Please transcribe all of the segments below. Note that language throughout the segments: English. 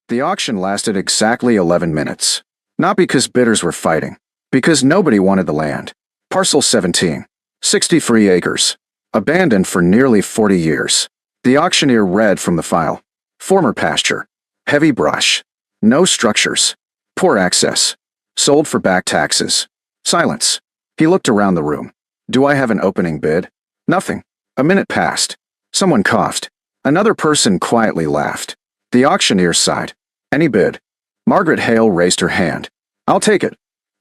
The auction lasted exactly 11 minutes. Not because bidders were fighting, because nobody wanted the land. Parcel 17, 63 acres, abandoned for nearly 40 years. The auctioneer read from the file. Former pasture. Heavy brush. No structures. Poor access. Sold for back taxes. Silence. He looked around the room. Do I have an opening bid? Nothing. A minute passed. Someone coughed. Another person quietly laughed. The auctioneer sighed. Any bid? Margaret Hale raised her hand. I'll take it.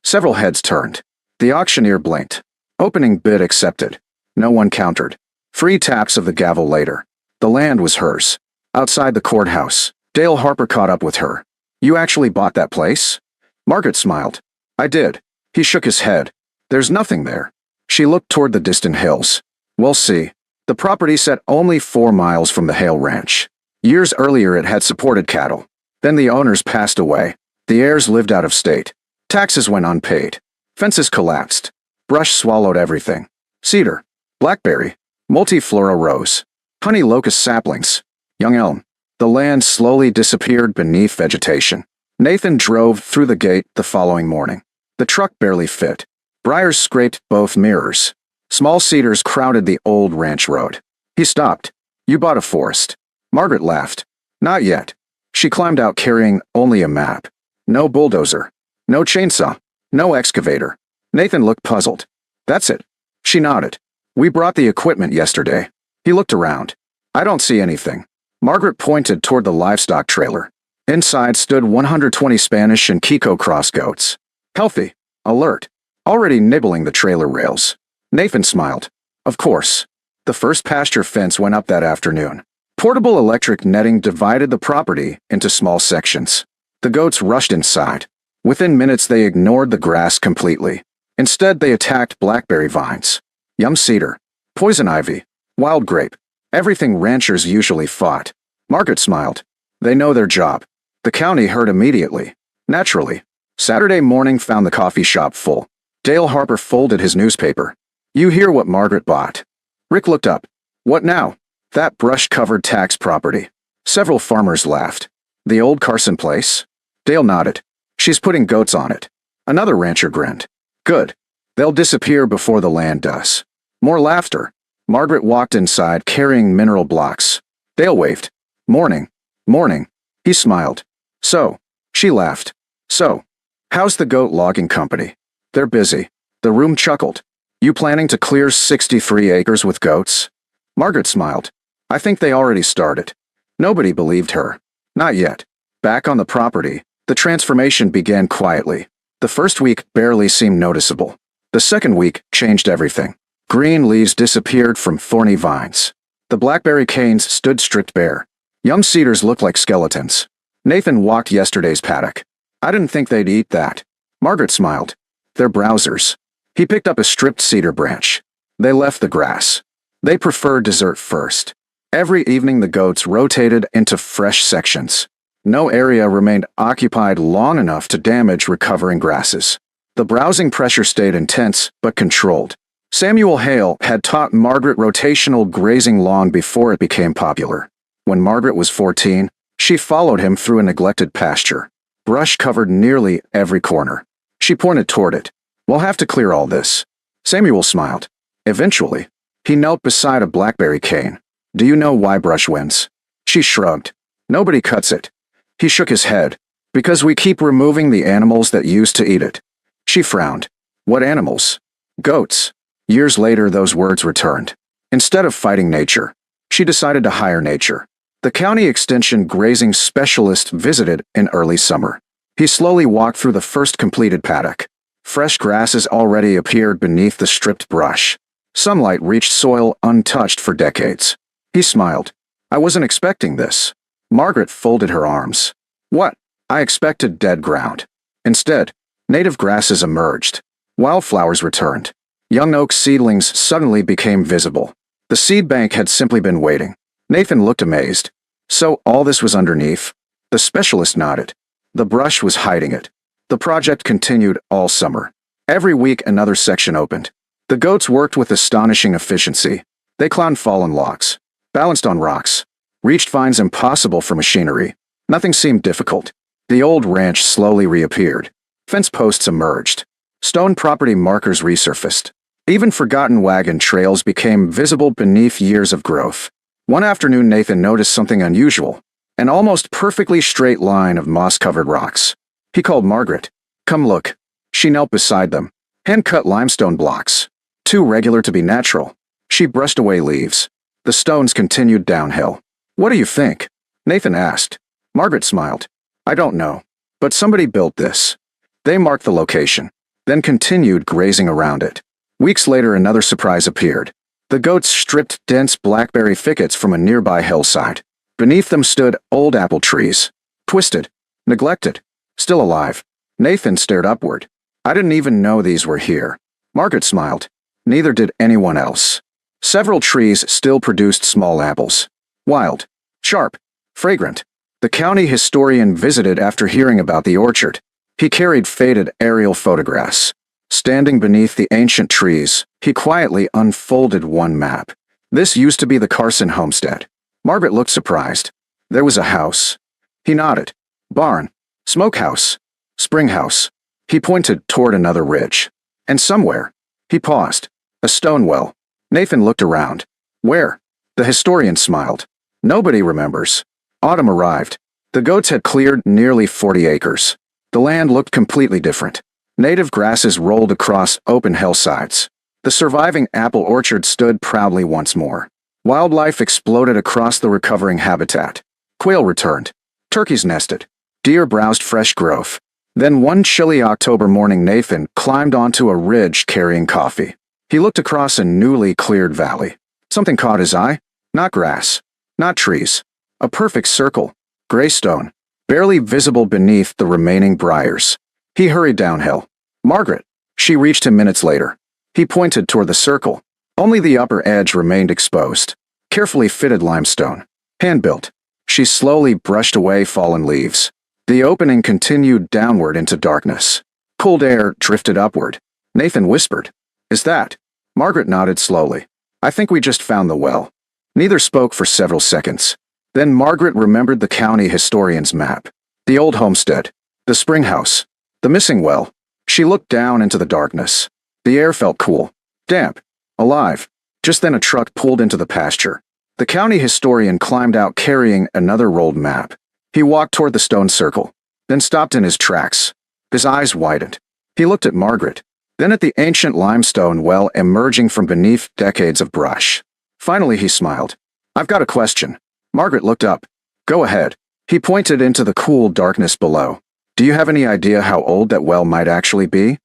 Several heads turned. The auctioneer blinked. Opening bid accepted. No one countered. 3 taps of the gavel later. The land was hers. Outside the courthouse, Dale Harper caught up with her. You actually bought that place? Margaret smiled. I did. He shook his head. There's nothing there. She looked toward the distant hills. We'll see. The property sat only 4 miles from the Hale Ranch. Years earlier it had supported cattle. Then the owners passed away. The heirs lived out of state. Taxes went unpaid. Fences collapsed. Brush swallowed everything. Cedar, blackberry, multiflora rose, honey locust saplings, young elm. The land slowly disappeared beneath vegetation. Nathan drove through the gate the following morning. The truck barely fit. Briars scraped both mirrors. Small cedars crowded the old ranch road. He stopped. You bought a forest. Margaret laughed. Not yet. She climbed out carrying only a map. No bulldozer. No chainsaw. No excavator. Nathan looked puzzled. That's it. She nodded. We brought the equipment yesterday. He looked around. I don't see anything. Margaret pointed toward the livestock trailer. Inside stood 120 Spanish and Kiko cross goats. Healthy. Alert. Already nibbling the trailer rails. Nathan smiled. Of course. The first pasture fence went up that afternoon. Portable electric netting divided the property into small sections. The goats rushed inside. Within minutes they ignored the grass completely. Instead they attacked blackberry vines, young cedar, poison ivy, wild grape, everything ranchers usually fought. Margaret smiled. They know their job. The county heard immediately. Naturally. Saturday morning found the coffee shop full. Dale Harper folded his newspaper. You hear what Margaret bought? Rick looked up. What now? That brush-covered tax property. Several farmers laughed. The old Carson place? Dale nodded. She's putting goats on it. Another rancher grinned. Good. They'll disappear before the land does. More laughter. Margaret walked inside carrying mineral blocks. Dale waved. Morning. Morning. He smiled. So. She laughed. So. How's the goat logging company? They're busy. The room chuckled. You planning to clear 63 acres with goats? Margaret smiled. I think they already started. Nobody believed her. Not yet. Back on the property, the transformation began quietly. The first week barely seemed noticeable. The second week changed everything. Green leaves disappeared from thorny vines. The blackberry canes stood stripped bare. Young cedars looked like skeletons. Nathan walked yesterday's paddock. I didn't think they'd eat that. Margaret smiled. They're browsers. He picked up a stripped cedar branch. They left the grass. They preferred dessert first. Every evening the goats rotated into fresh sections. No area remained occupied long enough to damage recovering grasses. The browsing pressure stayed intense but controlled. Samuel Hale had taught Margaret rotational grazing long before it became popular. When Margaret was 14, she followed him through a neglected pasture. Brush covered nearly every corner. She pointed toward it. We'll have to clear all this. Samuel smiled. Eventually, he knelt beside a blackberry cane. Do you know why brush wins? She shrugged. Nobody cuts it. He shook his head. Because we keep removing the animals that used to eat it. She frowned. What animals? Goats. Years later those words returned. Instead of fighting nature, she decided to hire nature. The county extension grazing specialist visited in early summer. He slowly walked through the first completed paddock. Fresh grasses already appeared beneath the stripped brush. Sunlight reached soil untouched for decades. He smiled. I wasn't expecting this. Margaret folded her arms. What? I expected dead ground. Instead, native grasses emerged. Wildflowers returned. Young oak seedlings suddenly became visible. The seed bank had simply been waiting. Nathan looked amazed. So all this was underneath? The specialist nodded. The brush was hiding it. The project continued all summer. Every week another section opened. The goats worked with astonishing efficiency. They climbed fallen logs, balanced on rocks, reached vines impossible for machinery. Nothing seemed difficult. The old ranch slowly reappeared. Fence posts emerged. Stone property markers resurfaced. Even forgotten wagon trails became visible beneath years of growth. One afternoon, Nathan noticed something unusual. An almost perfectly straight line of moss-covered rocks. He called Margaret. "Come look." She knelt beside them. Hand-cut limestone blocks. Too regular to be natural. She brushed away leaves. The stones continued downhill. "What do you think?" Nathan asked. Margaret smiled. "I don't know. But somebody built this." They marked the location, then continued grazing around it. Weeks later, another surprise appeared. The goats stripped dense blackberry thickets from a nearby hillside. Beneath them stood old apple trees. Twisted. Neglected. Still alive. Nathan stared upward. "I didn't even know these were here." Margaret smiled. Neither did anyone else. Several trees still produced small apples. Wild. Sharp. Fragrant. The county historian visited after hearing about the orchard. He carried faded aerial photographs. Standing beneath the ancient trees, he quietly unfolded one map. This used to be the Carson homestead. Margaret looked surprised. There was a house. He nodded. Barn. Smokehouse. Springhouse. He pointed toward another ridge. And somewhere. He paused. A stone well. Nathan looked around. "Where?" The historian smiled. "Nobody remembers." Autumn arrived. The goats had cleared nearly 40 acres. The land looked completely different. Native grasses rolled across open hillsides. The surviving apple orchard stood proudly once more. Wildlife exploded across the recovering habitat. Quail returned. Turkeys nested. Deer browsed fresh growth. Then one chilly October morning, Nathan climbed onto a ridge carrying coffee. He looked across a newly cleared valley. Something caught his eye. Not grass. Not trees. A perfect circle. Gray stone. Barely visible beneath the remaining briars. He hurried downhill. "Margaret." She reached him minutes later. He pointed toward the circle. Only the upper edge remained exposed. Carefully fitted limestone. Hand-built. She slowly brushed away fallen leaves. The opening continued downward into darkness. Cold air drifted upward. Nathan whispered, "Is that?" Margaret nodded slowly. "I think we just found the well." Neither spoke for several seconds. Then Margaret remembered the county historian's map. The old homestead. The springhouse. The missing well. She looked down into the darkness. The air felt cool. Damp. Alive. Just then a truck pulled into the pasture. The county historian climbed out carrying another rolled map. He walked toward the stone circle, then stopped in his tracks. His eyes widened. He looked at Margaret, then at the ancient limestone well emerging from beneath decades of brush. Finally he smiled. "I've got a question." Margaret looked up. "Go ahead." He pointed into the cool darkness below. "Do you have any idea how old that well might actually be?"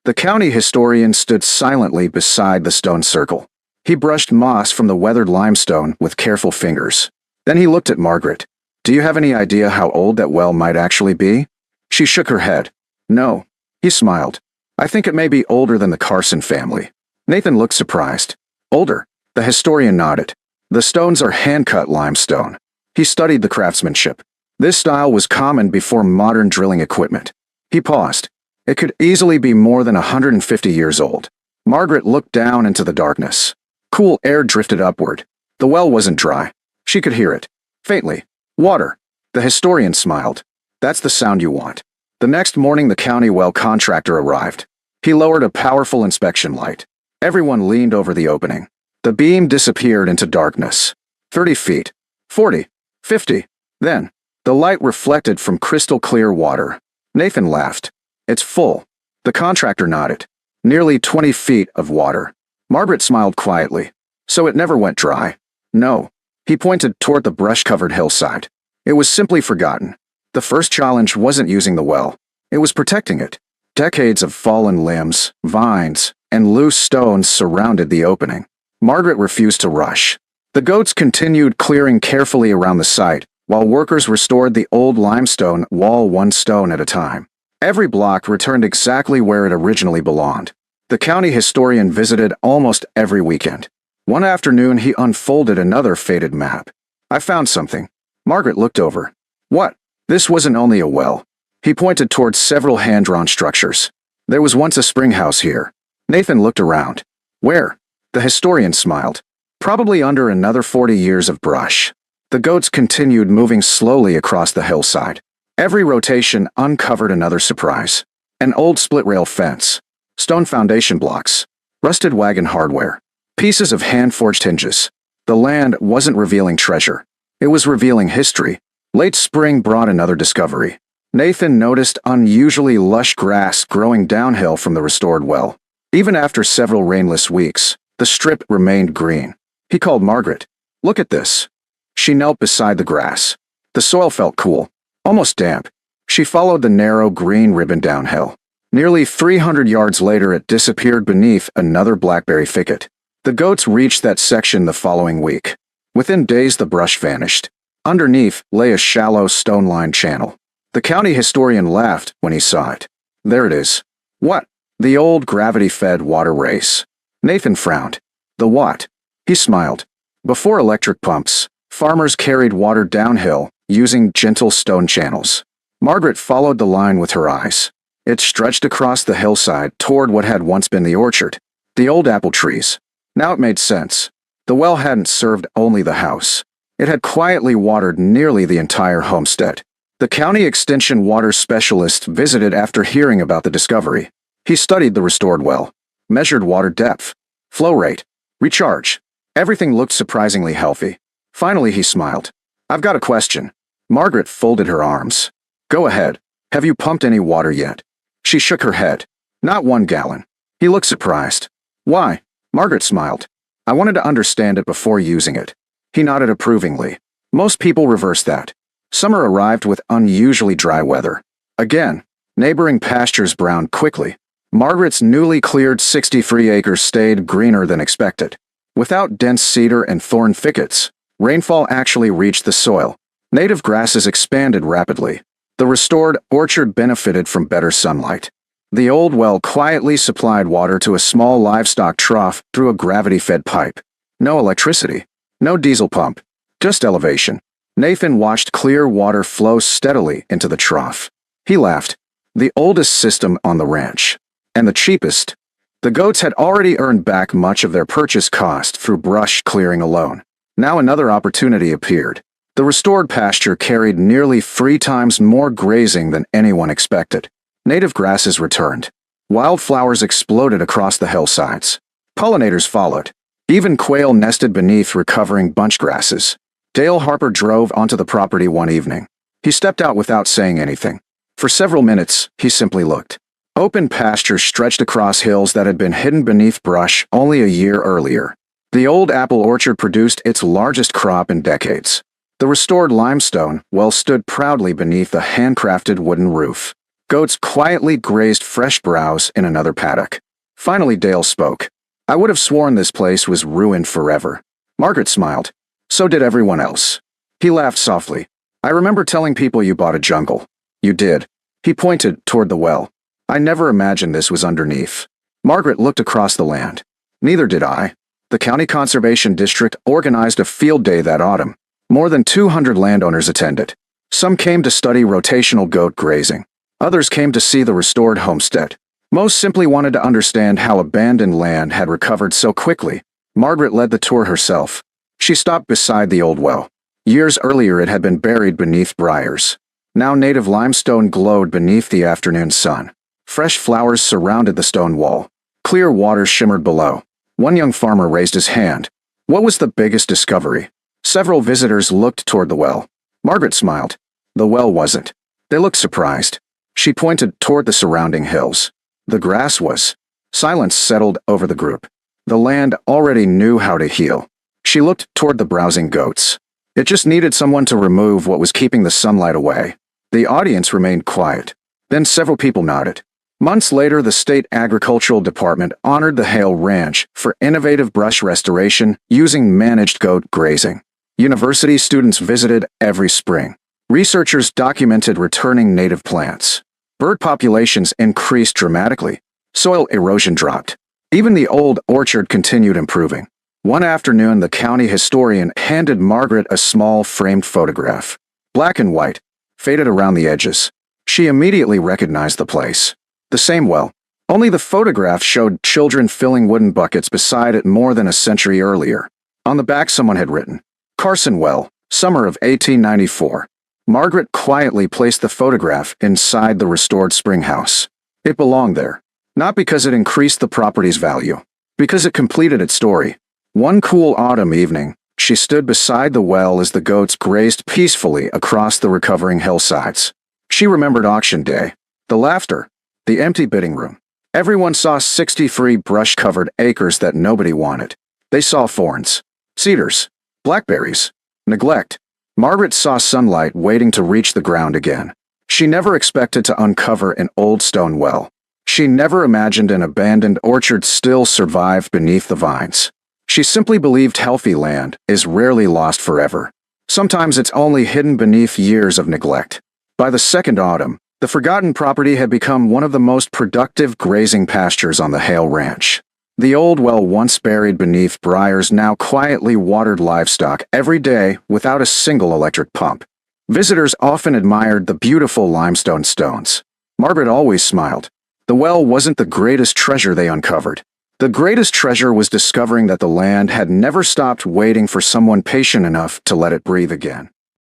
The county historian stood silently beside the stone circle. He brushed moss from the weathered limestone with careful fingers. Then he looked at Margaret. "Do you have any idea how old that well might actually be?" She shook her head. "No." He smiled. "I think it may be older than the Carson family." Nathan looked surprised. "Older?" The historian nodded. "The stones are hand-cut limestone." He studied the craftsmanship. This style was common before modern drilling equipment. He paused. It could easily be more than 150 years old. Margaret looked down into the darkness. Cool air drifted upward. The well wasn't dry. She could hear it. Faintly. Water. The historian smiled. "That's the sound you want." The next morning the county well contractor arrived. He lowered a powerful inspection light. Everyone leaned over the opening. The beam disappeared into darkness. 30 feet. 40. 50. Then, the light reflected from crystal clear water. Nathan laughed. "It's full." The contractor nodded. Nearly 20 feet of water. Margaret smiled quietly. "So it never went dry?" "No." He pointed toward the brush-covered hillside. "It was simply forgotten. The first challenge wasn't using the well. It was protecting it." Decades of fallen limbs, vines, and loose stones surrounded the opening. Margaret refused to rush. The goats continued clearing carefully around the site, while workers restored the old limestone wall one stone at a time. Every block returned exactly where it originally belonged. The county historian visited almost every weekend. One afternoon he unfolded another faded map. "I found something." Margaret looked over. "What?" This wasn't only a well. He pointed towards several hand-drawn structures. "There was once a springhouse here." Nathan looked around. "Where?" The historian smiled. "Probably under another 40 years of brush." The goats continued moving slowly across the hillside. Every rotation uncovered another surprise. An old split-rail fence, stone foundation blocks, rusted wagon hardware, pieces of hand-forged hinges. The land wasn't revealing treasure. It was revealing history. Late spring brought another discovery. Nathan noticed unusually lush grass growing downhill from the restored well. Even after several rainless weeks, the strip remained green. He called Margaret. "Look at this." She knelt beside the grass. The soil felt cool, almost damp. She followed the narrow green ribbon downhill. Nearly 300 yards later, it disappeared beneath another blackberry thicket. The goats reached that section the following week. Within days, the brush vanished. Underneath lay a shallow stone-lined channel. The county historian laughed when he saw it. "There it is." "What?" "The old gravity-fed water race." Nathan frowned. "The what?" He smiled. Before electric pumps, farmers carried water downhill using gentle stone channels. Margaret followed the line with her eyes. It stretched across the hillside toward what had once been the orchard, the old apple trees. Now it made sense. The well hadn't served only the house. It had quietly watered nearly the entire homestead. The county extension water specialist visited after hearing about the discovery. He studied the restored well, measured water depth, flow rate, recharge. Everything looked surprisingly healthy. Finally, he smiled. "I've got a question." Margaret folded her arms. "Go ahead. Have you pumped any water yet?" She shook her head. "Not 1 gallon." He looked surprised. "Why?" Margaret smiled. "I wanted to understand it before using it." He nodded approvingly. "Most people reverse that." Summer arrived with unusually dry weather. Again, neighboring pastures browned quickly. Margaret's newly cleared 63 acres stayed greener than expected. Without dense cedar and thorn thickets, rainfall actually reached the soil. Native grasses expanded rapidly. The restored orchard benefited from better sunlight. The old well quietly supplied water to a small livestock trough through a gravity-fed pipe. No electricity, no diesel pump, just elevation. Nathan watched clear water flow steadily into the trough. He laughed. The oldest system on the ranch. And the cheapest. The goats had already earned back much of their purchase cost through brush clearing alone. Now another opportunity appeared. The restored pasture carried nearly 3 times more grazing than anyone expected. Native grasses returned. Wildflowers exploded across the hillsides. Pollinators followed. Even quail nested beneath recovering bunch grasses. Dale Harper drove onto the property one evening. He stepped out without saying anything. For several minutes, he simply looked. Open pasture stretched across hills that had been hidden beneath brush only a year earlier. The old apple orchard produced its largest crop in decades. The restored limestone well stood proudly beneath a handcrafted wooden roof. Goats quietly grazed fresh browse in another paddock. Finally, Dale spoke. "I would have sworn this place was ruined forever." Margaret smiled. So did everyone else. He laughed softly. "I remember telling people you bought a jungle." "You did." He pointed toward the well. "I never imagined this was underneath." Margaret looked across the land. "Neither did I." The County Conservation District organized a field day that autumn. More than 200 landowners attended. Some came to study rotational goat grazing. Others came to see the restored homestead. Most simply wanted to understand how abandoned land had recovered so quickly. Margaret led the tour herself. She stopped beside the old well. Years earlier it had been buried beneath briars. Now native limestone glowed beneath the afternoon sun. Fresh flowers surrounded the stone wall. Clear water shimmered below. One young farmer raised his hand. What was the biggest discovery? Several visitors looked toward the well. Margaret smiled. The well wasn't. They looked surprised. She pointed toward the surrounding hills. The grass was. Silence settled over the group. The land already knew how to heal. She looked toward the browsing goats. It just needed someone to remove what was keeping the sunlight away. The audience remained quiet. Then several people nodded. Months later, the state agricultural department honored the Hale Ranch for innovative brush restoration using managed goat grazing. University students visited every spring. Researchers documented returning native plants. Bird populations increased dramatically. Soil erosion dropped. Even the old orchard continued improving. One afternoon, the county historian handed Margaret a small framed photograph. Black and white, faded around the edges. She immediately recognized the place. The same well. Only the photograph showed children filling wooden buckets beside it more than a century earlier. On the back, someone had written, "Carson Well, Summer of 1894. Margaret quietly placed the photograph inside the restored spring house. It belonged there, not because it increased the property's value, because it completed its story. One cool autumn evening, she stood beside the well as the goats grazed peacefully across the recovering hillsides. She remembered auction day, the laughter, the empty bidding room. Everyone saw 63 brush-covered acres that nobody wanted. They saw thorns, cedars, blackberries, neglect. Margaret saw sunlight waiting to reach the ground again. She never expected to uncover an old stone well. She never imagined an abandoned orchard still survived beneath the vines. She simply believed healthy land is rarely lost forever. Sometimes it's only hidden beneath years of neglect. By the second autumn, the forgotten property had become one of the most productive grazing pastures on the Hale Ranch. The old well once buried beneath briars now quietly watered livestock every day without a single electric pump. Visitors often admired the beautiful limestone stones. Margaret always smiled. The well wasn't the greatest treasure they uncovered. The greatest treasure was discovering that the land had never stopped waiting for someone patient enough to let it breathe again.